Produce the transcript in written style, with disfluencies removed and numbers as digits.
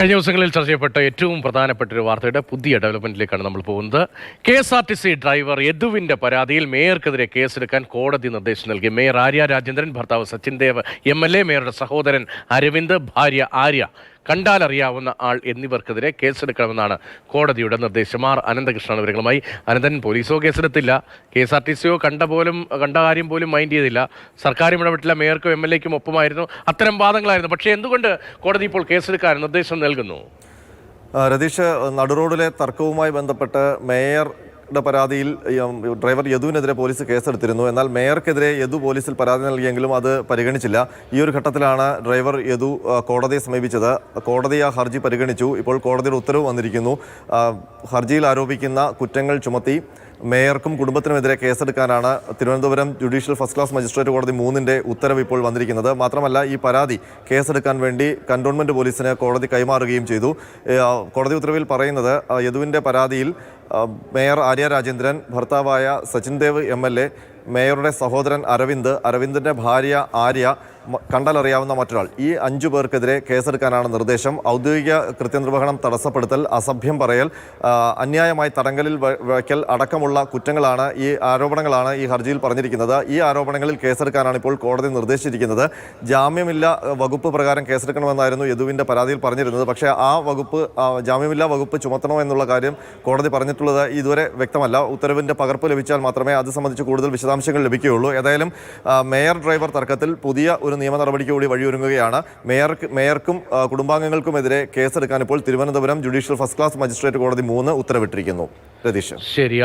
കഴിഞ്ഞ ദിവസങ്ങളിൽ ചർച്ച ചെയ്യപ്പെട്ട ഏറ്റവും പ്രധാനപ്പെട്ട ഒരു വാർത്തയുടെ പുതിയ ഡെവലപ്മെന്റിലേക്കാണ് നമ്മൾ പോകുന്നത്. KSRTC ഡ്രൈവർ യദുവിന്റെ പരാതിയിൽ മേയർക്കെതിരെ കേസെടുക്കാൻ കോടതി നിർദ്ദേശം നൽകി. മേയർ ആര്യ രാജേന്ദ്രൻ, ഭർത്താവ് സച്ചിൻ ദേവ് MLA, മേയറുടെ സഹോദരൻ അരവിന്ദ്, ഭാര്യ ആര്യ, കണ്ടാലറിയാവുന്ന ആൾ എന്നിവർക്കെതിരെ കേസെടുക്കണമെന്നാണ് കോടതിയുടെ നിർദ്ദേശം. അനന്തകൃഷ്ണൻ വിവരങ്ങളുമായി. അനന്തൻ, പോലീസോ കേസെടുത്തില്ല, KSRTCയോ കണ്ട കാര്യം പോലും മൈൻഡ് ചെയ്തില്ല, സർക്കാരും ഇടപെട്ടില്ല, മേയർക്കും MLAക്കും ഒപ്പമായിരുന്നു, അത്തരം വാദങ്ങളായിരുന്നു. പക്ഷേ എന്തുകൊണ്ട് കോടതി ഇപ്പോൾ കേസെടുക്കാൻ നിർദ്ദേശം നൽകുന്നു? രതീഷ്, നടുറോഡിലെ തർക്കവുമായി ബന്ധപ്പെട്ട് മേയർ പരാതിയിൽ ഡ്രൈവർ യദുവിനെതിരെ പോലീസ് കേസെടുത്തിരുന്നു. എന്നാൽ മേയർക്കെതിരെ യദു പോലീസിൽ പരാതി നൽകിയെങ്കിലും അത് പരിഗണിച്ചില്ല. ഈ ഒരു ഘട്ടത്തിലാണ് ഡ്രൈവർ യദു കോടതിയെ സമീപിച്ചത്. കോടതി ആ ഹർജി പരിഗണിച്ചു. ഇപ്പോൾ കോടതിയുടെ ഉത്തരവ് വന്നിരിക്കുന്നു. ഹർജിയിൽ ആരോപിക്കുന്ന കുറ്റങ്ങൾ ചുമത്തി മേയർക്കും കുടുംബത്തിനുമെതിരെ കേസെടുക്കാനാണ് Thiruvananthapuram judicial first class magistrate കോടതി 3-ന്റെ ഉത്തരവ് ഇപ്പോൾ വന്നിരിക്കുന്നത്. മാത്രമല്ല, ഈ പരാതി കേസെടുക്കാൻ വേണ്ടി കന്റോൺമെന്റ് പോലീസിന് കോടതി കൈമാറുകയും ചെയ്തു. കോടതി ഉത്തരവിൽ പറയുന്നത്, യദുവിൻ്റെ പരാതിയിൽ മേയർ ആര്യ രാജേന്ദ്രൻ, ഭർത്താവായ സച്ചിൻ ദേവ് MLA, മേയറുടെ സഹോദരൻ അരവിന്ദ്, അരവിന്ദിൻ്റെ ഭാര്യ ആര്യ, കണ്ടാലറിയാവുന്ന മറ്റൊരാൾ, ഈ 5 പേർക്കെതിരെ കേസെടുക്കാനാണ് നിർദ്ദേശം. ഔദ്യോഗിക കൃത്യനിർവഹണം തടസ്സപ്പെടുത്തൽ, അസഭ്യം പറയൽ, അന്യായമായി തടങ്കലിൽ വയ്ക്കൽ അടക്കമുള്ള കുറ്റങ്ങളാണ്, ഈ ആരോപണങ്ങളാണ് ഈ ഹർജിയിൽ പറഞ്ഞിരിക്കുന്നത്. ഈ ആരോപണങ്ങളിൽ കേസെടുക്കാനാണ് ഇപ്പോൾ കോടതി നിർദ്ദേശിച്ചിരിക്കുന്നത്. ജാമ്യമില്ല വകുപ്പ് പ്രകാരം കേസെടുക്കണമെന്നായിരുന്നു യദുവിൻ്റെ പരാതിയിൽ പറഞ്ഞിരുന്നത്. പക്ഷേ ആ വകുപ്പ്, ജാമ്യമില്ലാ വകുപ്പ് ചുമത്തണോ എന്നുള്ള കാര്യം കോടതി പറഞ്ഞിട്ടുള്ളത് ഇതുവരെ വ്യക്തമല്ല. ഉത്തരവിൻ്റെ പകർപ്പ് ലഭിച്ചാൽ മാത്രമേ അത് സംബന്ധിച്ച് കൂടുതൽ വിശദാംശങ്ങൾ ലഭിക്കുകയുള്ളൂ. ഏതായാലും മേയർ ഡ്രൈവർ തർക്കത്തിൽ പുതിയ ഒരു നിയമ നടപടിക്ക് കൂടി വഴിയൊരുങ്ങുകയാണ്. മേയർക്കും കുടുംബാംഗങ്ങൾക്കുമെതിരെ കേസെടുക്കാൻ ഇപ്പോൾ Thiruvananthapuram judicial first class magistrate കോടതി 3 ഉത്തരവിട്ടിരിക്കുന്നു. രതീഷ്, ശരി.